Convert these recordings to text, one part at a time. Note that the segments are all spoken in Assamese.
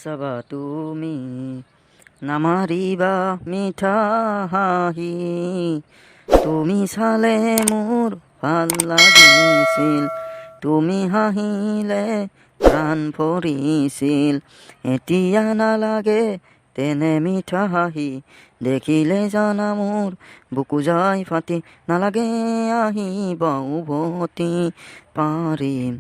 চাবা তুমি নামাৰিবা মিঠা হাঁহি তুমি চালে মোৰ ভাল লাগিছিল তুমি হাঁহিলে প্ৰাণ ভৰিছিল এতিয়া নালাগে তেনে মিঠা হাঁহি দেখিলে জানা মোৰ বুকু যায় ফাটি নালাগে আহিব উভতি পাৰিম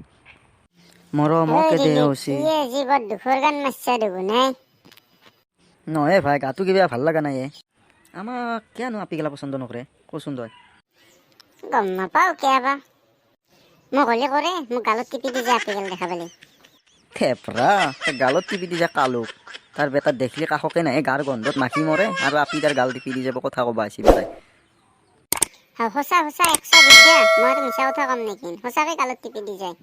মৰমকে দেউচি জীৱত দুখৰ গান মাৰছা দেখোন নহয় ভাই গাটো কিবা ভাল লগা নাই আমাক কিয়নো আপিগেলা পচন্দ নকৰে কচোন তই গম নাপাওঁ কিয়াবা মোক হ'লে কৰে মোক গালত টিপি দি যায় আপিগেল দেখা পালে থেপৰা গালত টিপি দি যায় কালুক তাৰ বেটাত দেখিলে কাষকে নাহে গাৰ গন্ধত মাখি মৰে আৰু আপি তাৰ গাল টিপি দি যাব কথা ক'ব আহিছি বেটাই সঁচা সঁচা 100 বিদ্যা মই মিছা কথা কম নেকি সঁচাকৈ গালত টিপি দি যায়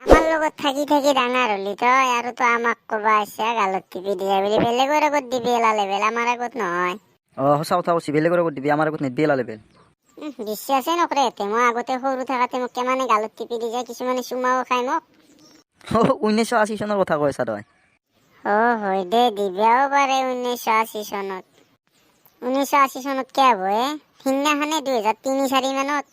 আমাৰ লগত থাকি থাকি ডাঙৰ হ'লি তই আৰু তো আমাক ক'বা আহিছা গালত টিপি দি যায় বুলি বেলেগৰ আগত দিবি এলা লেবেল আমাৰ আগত নহয় সঁচা কথা কৈছি বেলেগৰ আগত দিবি আমাৰ আগত নিদিবি এলা লেবেল বিশ্বাসেই নকৰে এতে মই আগতে সৰু থাকাতে মোক কিমানে গালত টিপি দি যায় কিছুমানে চুমাও খায় মোক 1980 চনৰ কথা কৈ আছা তই হয় দে দিবাও পাৰে 1980 চনত 1980 চনত কিয় হ'ব সিদিনাখনে 2003-4 মানত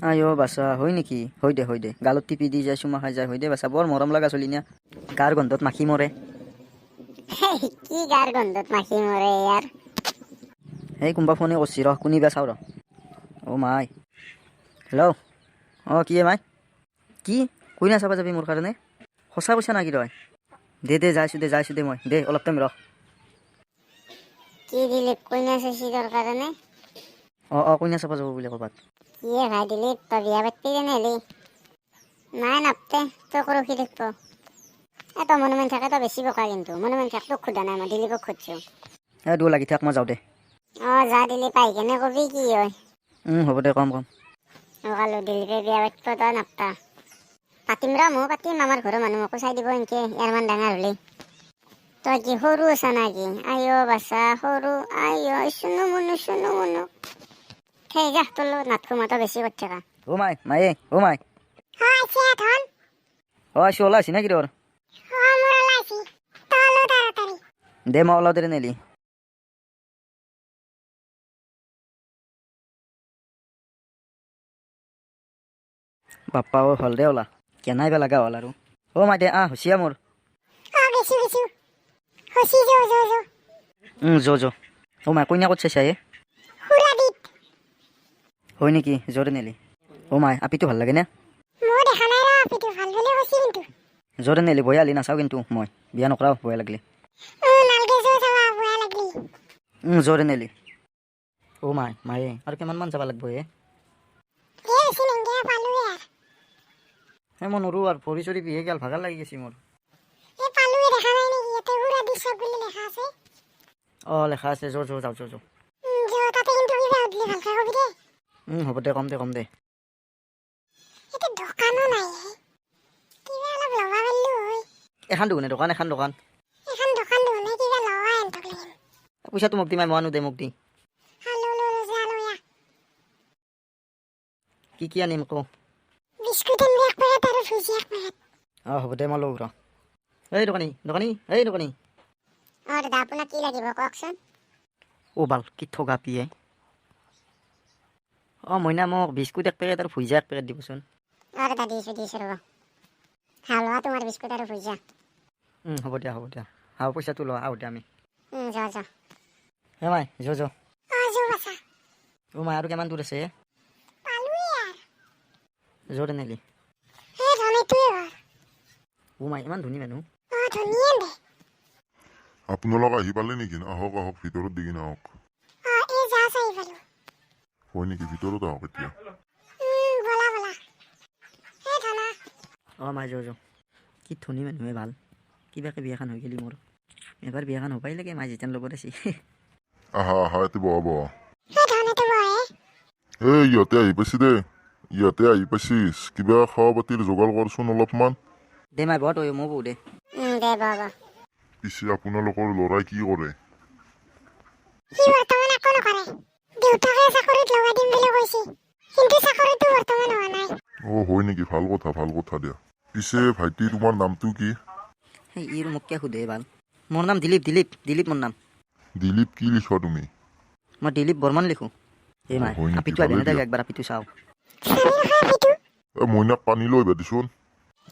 আইঅ বাছা হয় নেকি হয় দে গালত টিপি দি যায় চুমা খাই যায় হয় দে বাছা বৰ মৰম লগা চলি না গাৰ গন্ধত মাখি মৰে কি গাৰ গন্ধত মাখি মৰে ইয়াৰ এই কোনোবা ফোনে কৰিছি ৰ শুনিবা চাওঁ ৰ মাই হেল্ল' কি মাই কি কইনা চাবা যাবি মোৰ কাৰণে সঁচা কৈছা নাকি তই দে যাইছোঁ দে মই দে অলপ টাইম ৰ কি দিলে কইনা চাইছি তোৰ কাৰণে কইনা চাবা যাব বোলে ক'ৰবাত কিয়ে ভাই দিলি তই বিয়া পাতবি তেনেহ'লে নাই নাপতে তোক ৰখি থাকিব তই মনুমেণ্ট থাকে তই বেছি বকা কিন্তু মনুমেণ্ট থাক তোক সোধা নাই মই দিলীপক সুধিছোঁ দূৰ লাগি থাক মই যাওঁ দে যা দিলি পাই কেনে কবি কি হয় হ'ব দে কম কালো দিলীপে বিয়া পাতব তই নাপতা পাতিম ৰ ময়ো পাতিম আমাৰ ঘৰৰ মানুহ মোকো চাই দিব এনেকে ইয়াৰ মান ডাঙৰ হ'লে তই কি সৰু আছা নাকি আইঅ বাছা সৰু আইঅ শুনো মনো সেই যা তোৰ লগত নাথকো মই তই বেছি কৰি থাকা মায়ে আইছো ওলাইছি নাকি তোৰ দে মই ওলাও দে নেলি বাপ্পা হ'ল দে ওলা কেনাই বা লগা হ'ল আৰু মাই দে হুচিয়া মোৰ যো মাই কইনা ক'ত চাইছা হয় নেকি জোৰে নেলি মাই আপিটো ভাল লাগে নে জোৰে নেলি বয়া আলি নাচাওঁ কিন্তু মই বিয়া নকৰাও বয়া লাগিলে জোৰে নেলি মায়ে আৰু কিমানমান যাব লাগব মই নৰো আৰু ভৰি চৰি বিহে গেল ভাগৰ লাগি গৈছে মোৰ লেখা আছে যাওঁ হ'ব দে কম দে এখন দোকান পইচাটো মোক দি মই আনো দে মোক দি কি আনিম কওঁ হ'ব দে মই লওঁ ৰ এই দোকানী আপোনাক কি লাগিব কওকচোন বাল কি ঠগা পিয়ে মইনা মোক বিস্কুট 1 পেকেট আৰু ভুজিয়া 1 পেকেট দিবচোন দাদা দিছো ৰ'ব হালোৱা তোমাৰ বিস্কুট আৰু ভুজিয়া হ'ব দিয়া পইচাটো লোৱা আহোঁ দিয়া আমি যা মাই যো মাই আৰু কিমান দূৰ আছে জোৰে নেলি মাই ইমান ধনী মানুহ আপোনালোক আহি পালে নেকি আহক ভিতৰত দি কিনে আহক হয় নেকি ভিতৰত আহক এতিয়া মাই যো কি ধনী মানুহে ভাল কিবাকে বিয়াখন হৈ গেলি মোৰ এবাৰ বিয়াখন হ'ব লাগে মাই যেতিয়ান লগত আছে আহা ইয়াতে বহা ইয়াতে আহি পাইছি দে ইয়াতে আহি পাইছিস কিবা খাৱা পাতিৰ যোগাৰ কৰচোন অলপমান দে মাই বহুত মই বহু দে পিছে আপোনালোকৰ ল'ৰাই কি কৰে হয় নেকি ভাল কথা দিয়া পিছে ভাইটি তোমাৰ নামটো কি সেই ইৰ মোক কিয় সোধে ভাল মোৰ নাম দিলীপ দিলীপ দিলীপ মোৰ নাম দিলীপ কি লিখা তুমি মই দিলীপ বৰ্মন লিখোঁ এই মাই হয় নেকি? আপিটো আহি ভালেই নাথাকে দিয়া। একবাৰ আপিটো চাওঁ মইনাক পানী লৈ দিছোন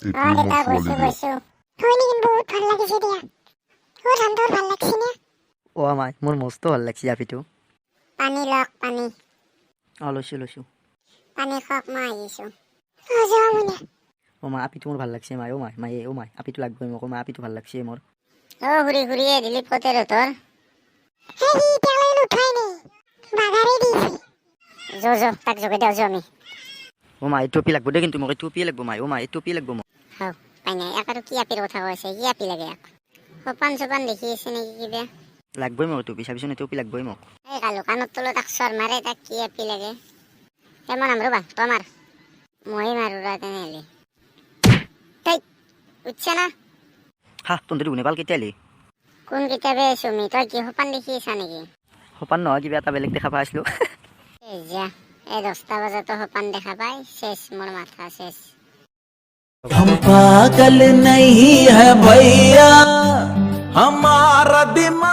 এইটো অ মোৰ দেউতা ছোৱালী গৈছো দিয়া গৈছো হয় নেকি বহুত ভাল লাগিছে দিয়া অ ধানটোৰ ভাল লাগছে নে অ' মাই মোৰ মস্ত ভাল লাগছে আপিটো পানী লওক পানী অঁ লৈছোঁ পানী খাওক মই আহিছোঁ অ যাওঁ মানে অ' মা আপিটো মোৰ ভাল লাগছে মাই অ' মাই আপিটো লাগবই মোক অ' মা আপিটো ভাল লাগছে মোৰ অ ঘূৰি ঘূৰিয়ে দিলীপ কতে তোৰ হেৰি তেলেন উঠাই নে বাগাৰে দিছে যো তাক যোগে দিওঁ আমি অ' মা এই টপি লাগব দেই কিন্তু মোক এই টপিয়ে লাগব মাই অ' মা এই টপি লাগব মোক হও পাই নাই ইয়াক আৰু কি আপিৰ কথা কৈছে কি আপি লাগে ইয়াক সপান চপান দেখি আছে নেকি কিবা লাগবই মোক টপি চাবিচোন এই টপি লাগবই মোক এই কালো কাণৰ তলত তাক চৰ মাৰে তাক কি আপি লাগে মই নাম ৰ'বা তই মাৰ মই মাৰো ৰা তেনেহ'লে তই উঠছে না হা তহঁতে গুণে ভাল কেতিয়া আহিলি কোন কিতাপে চুমি তই কি সপান দেখি আছা নেকি সপান নহয় কিবা এটা বেলেগ দেখা পাই আছিলোঁ এই যা এই 10টা বজাতো সপান দেখা পাই শেষ মোৰ মাথা শেষ हम पागल नहीं है भैया हमारा दिमाग